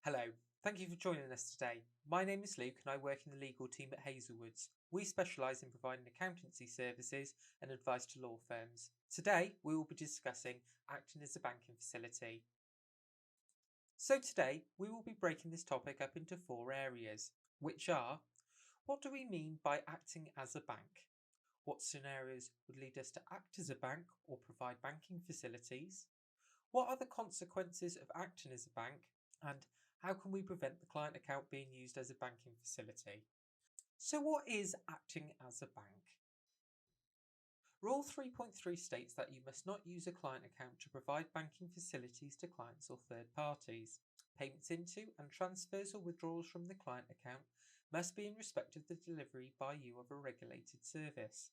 Hello, thank you for joining us today. My name is Luke and I work in the legal team at Hazelwoods. We specialise in providing accountancy services and advice to law firms. Today we will be discussing acting as a banking facility. So today we will be breaking this topic up into four areas, which are: what do we mean by acting as a bank? What scenarios would lead us to act as a bank or provide banking facilities? What are the consequences of acting as a bank? And how can we prevent the client account being used as a banking facility? So what is acting as a bank? Rule 3.3 states that you must not use a client account to provide banking facilities to clients or third parties. Payments into and transfers or withdrawals from the client account must be in respect of the delivery by you of a regulated service.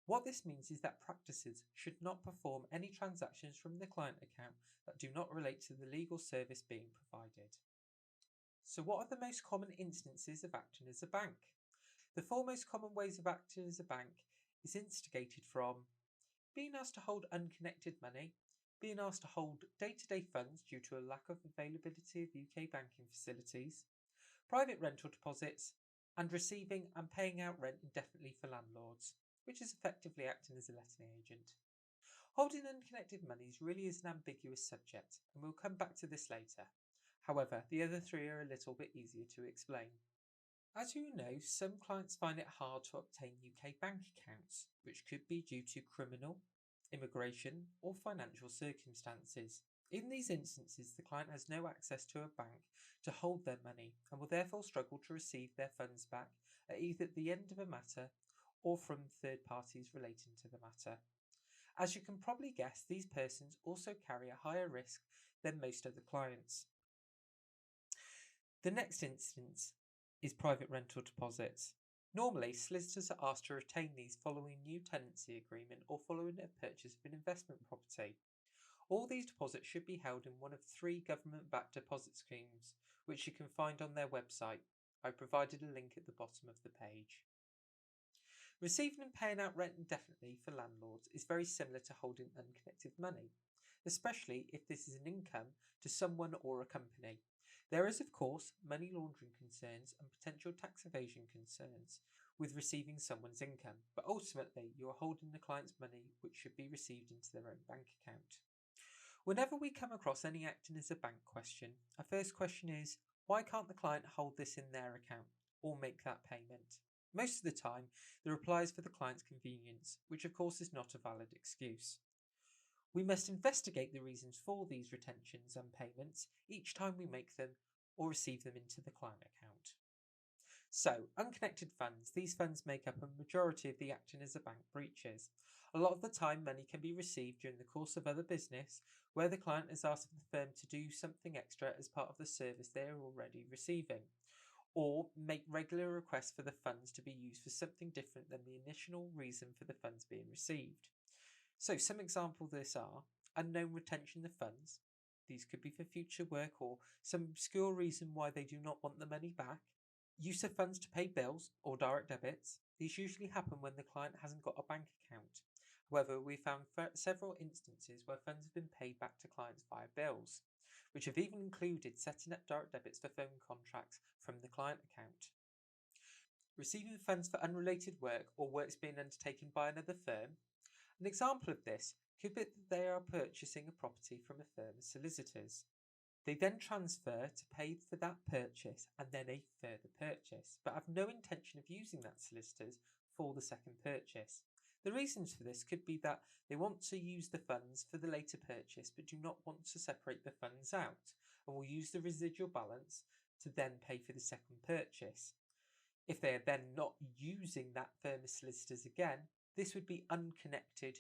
What this means is that practices should not perform any transactions from the client account that do not relate to the legal service being provided. So what are the most common instances of acting as a bank? The four most common ways of acting as a bank is instigated from being asked to hold unconnected money, being asked to hold day-to-day funds due to a lack of availability of UK banking facilities, private rental deposits, and receiving and paying out rent indefinitely for landlords, which is effectively acting as a letting agent. Holding unconnected monies really is an ambiguous subject, and we'll come back to this later. However, the other three are a little bit easier to explain. As you know, some clients find it hard to obtain UK bank accounts, which could be due to criminal, immigration, or financial circumstances. In these instances, the client has no access to a bank to hold their money and will therefore struggle to receive their funds back at either the end of a matter or from third parties relating to the matter. As you can probably guess, these persons also carry a higher risk than most other clients. The next instance is private rental deposits. Normally, solicitors are asked to retain these following a new tenancy agreement or following a purchase of an investment property. All these deposits should be held in one of three government-backed deposit schemes, which you can find on their website. I provided a link at the bottom of the page. Receiving and paying out rent indefinitely for landlords is very similar to holding unconnected money, especially if this is an income to someone or a company. There is, of course, money laundering concerns and potential tax evasion concerns with receiving someone's income, but ultimately you are holding the client's money, which should be received into their own bank account. Whenever we come across any acting as a bank question, our first question is, why can't the client hold this in their account or make that payment? Most of the time, the reply is for the client's convenience, which of course is not a valid excuse. We must investigate the reasons for these retentions and payments each time we make them or receive them into the client account. So, unconnected funds. These funds make up a majority of the acting as a bank breaches. A lot of the time, money can be received during the course of other business where the client has asked the firm to do something extra as part of the service they are already receiving, or make regular requests for the funds to be used for something different than the initial reason for the funds being received. So some examples of this are unknown retention of funds. These could be for future work or some obscure reason why they do not want the money back. Use of funds to pay bills or direct debits. These usually happen when the client hasn't got a bank account. However, we found several instances where funds have been paid back to clients via bills, which have even included setting up direct debits for phone contracts from the client account. Receiving funds for unrelated work or works being undertaken by another firm. An example of this could be that they are purchasing a property from a firm of solicitors. They then transfer to pay for that purchase and then a further purchase, but have no intention of using that solicitors for the second purchase. The reasons for this could be that they want to use the funds for the later purchase but do not want to separate the funds out and will use the residual balance to then pay for the second purchase. If they are then not using that firm of solicitors again, this would be unconnected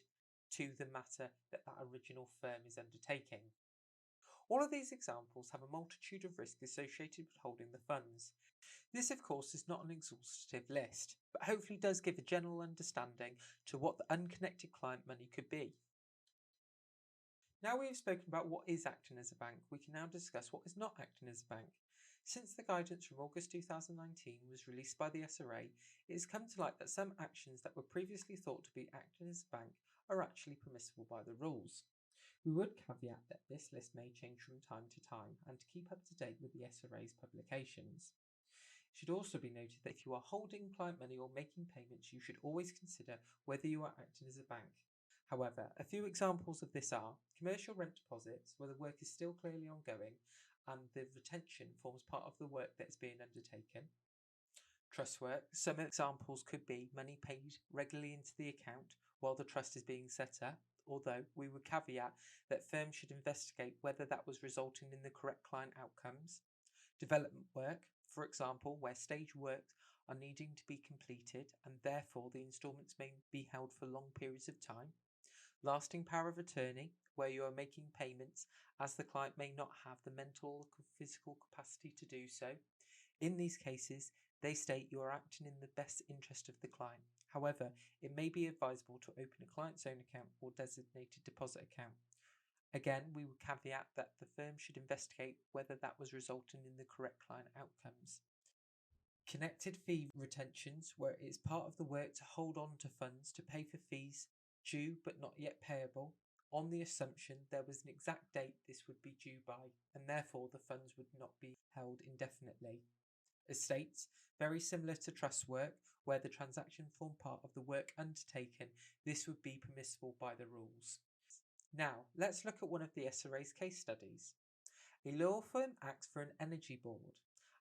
to the matter that original firm is undertaking. All of these examples have a multitude of risks associated with holding the funds. This, of course, is not an exhaustive list, but hopefully does give a general understanding to what the unconnected client money could be. Now we have spoken about what is acting as a bank, we can now discuss what is not acting as a bank. Since the guidance from August 2019 was released by the SRA, it has come to light that some actions that were previously thought to be acting as a bank are actually permissible by the rules. We would caveat that this list may change from time to time and to keep up to date with the SRA's publications. It should also be noted that if you are holding client money or making payments, you should always consider whether you are acting as a bank. However, a few examples of this are commercial rent deposits, where the work is still clearly ongoing and the retention forms part of the work that is being undertaken. Trust work. Some examples could be money paid regularly into the account while the trust is being set up, although we would caveat that firms should investigate whether that was resulting in the correct client outcomes. Development work, for example, where stage works are needing to be completed and therefore the instalments may be held for long periods of time. Lasting power of attorney, where you are making payments as the client may not have the mental or physical capacity to do so. In these cases, they state you are acting in the best interest of the client. However, it may be advisable to open a client's own account or designated deposit account. Again, we would caveat that the firm should investigate whether that was resulting in the correct client outcomes. Connected fee retentions, where it is part of the work to hold on to funds to pay for fees due but not yet payable, on the assumption there was an exact date this would be due by, and therefore the funds would not be held indefinitely. Estates, very similar to trust work, where the transaction formed part of the work undertaken, this would be permissible by the rules. Now, let's look at one of the SRA's case studies. A law firm acts for an energy board,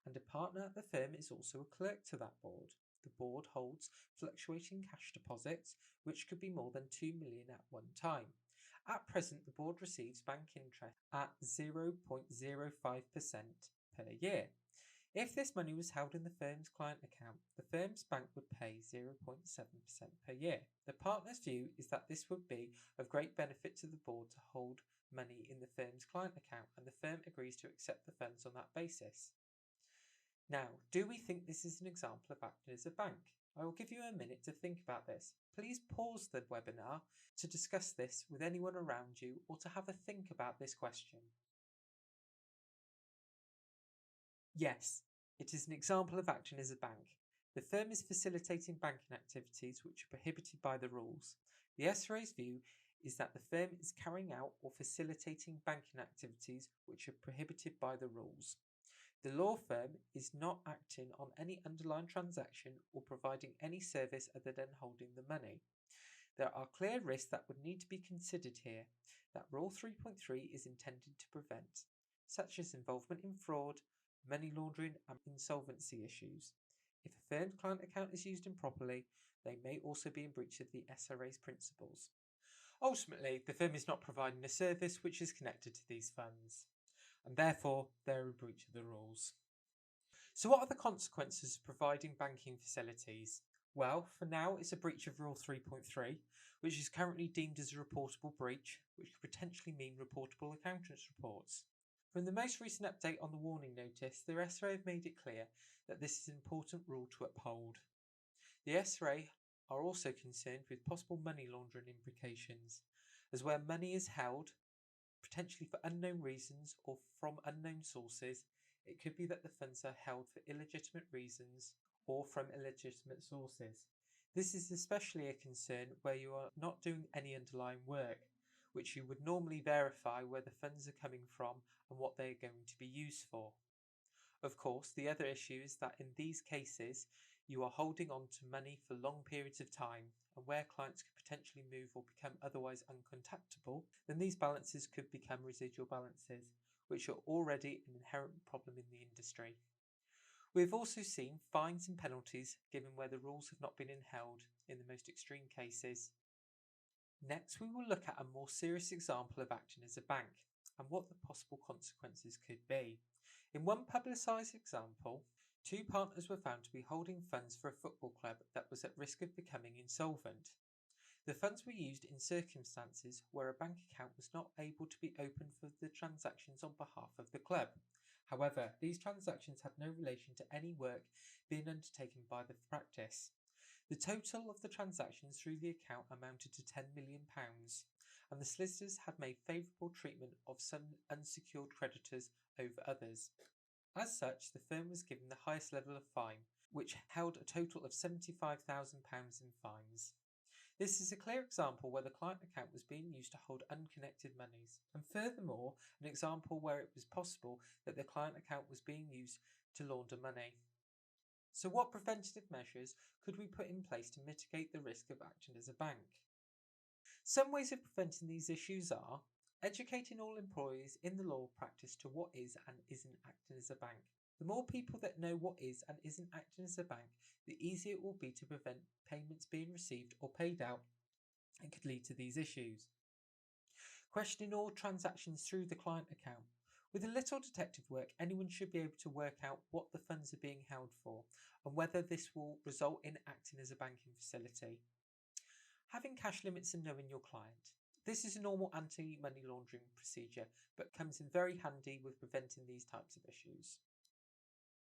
and a partner at the firm is also a clerk to that board. The board holds fluctuating cash deposits, which could be more than 2 million at one time. At present, the board receives bank interest at 0.05% per year. If this money was held in the firm's client account, the firm's bank would pay 0.7% per year. The partner's view is that this would be of great benefit to the board to hold money in the firm's client account, and the firm agrees to accept the funds on that basis. Now, do we think this is an example of acting as a bank? I will give you a minute to think about this. Please pause the webinar to discuss this with anyone around you or to have a think about this question. Yes, it is an example of acting as a bank. The firm is facilitating banking activities which are prohibited by the rules. The SRA's view is that the firm is carrying out or facilitating banking activities which are prohibited by the rules. The law firm is not acting on any underlying transaction or providing any service other than holding the money. There are clear risks that would need to be considered here that Rule 3.3 is intended to prevent, such as involvement in fraud, money laundering and insolvency issues. If a firm's client account is used improperly, they may also be in breach of the SRA's principles. Ultimately, the firm is not providing a service which is connected to these funds, and therefore they're in breach of the rules. So what are the consequences of providing banking facilities? Well, for now, it's a breach of Rule 3.3, which is currently deemed as a reportable breach, which could potentially mean reportable accountants' reports. From the most recent update on the warning notice, the SRA have made it clear that this is an important rule to uphold. The SRA are also concerned with possible money laundering implications, as where money is held, potentially for unknown reasons or from unknown sources, it could be that the funds are held for illegitimate reasons or from illegitimate sources. This is especially a concern where you are not doing any underlying work, which you would normally verify where the funds are coming from and what they are going to be used for. Of course, the other issue is that in these cases, you are holding on to money for long periods of time, and where clients could potentially move or become otherwise uncontactable, then these balances could become residual balances, which are already an inherent problem in the industry. We have also seen fines and penalties given where the rules have not been upheld in the most extreme cases. Next, we will look at a more serious example of acting as a bank and what the possible consequences could be. In one publicised example, two partners were found to be holding funds for a football club that was at risk of becoming insolvent. The funds were used in circumstances where a bank account was not able to be opened for the transactions on behalf of the club. However, these transactions had no relation to any work being undertaken by the practice. The total of the transactions through the account amounted to £10 million, and the solicitors had made favourable treatment of some unsecured creditors over others. As such, the firm was given the highest level of fine, which held a total of £75,000 in fines. This is a clear example where the client account was being used to hold unconnected monies, and furthermore, an example where it was possible that the client account was being used to launder money. So what preventative measures could we put in place to mitigate the risk of acting as a bank? Some ways of preventing these issues are educating all employees in the law practice to what is and isn't acting as a bank. The more people that know what is and isn't acting as a bank, the easier it will be to prevent payments being received or paid out and could lead to these issues. Questioning all transactions through the client account. With a little detective work, anyone should be able to work out what the funds are being held for and whether this will result in acting as a banking facility. Having cash limits and knowing your client. This is a normal anti-money laundering procedure, but comes in very handy with preventing these types of issues.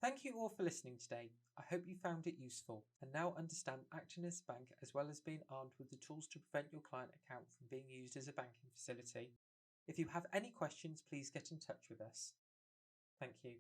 Thank you all for listening today. I hope you found it useful and now understand acting as a bank as well as being armed with the tools to prevent your client account from being used as a banking facility. If you have any questions, please get in touch with us. Thank you.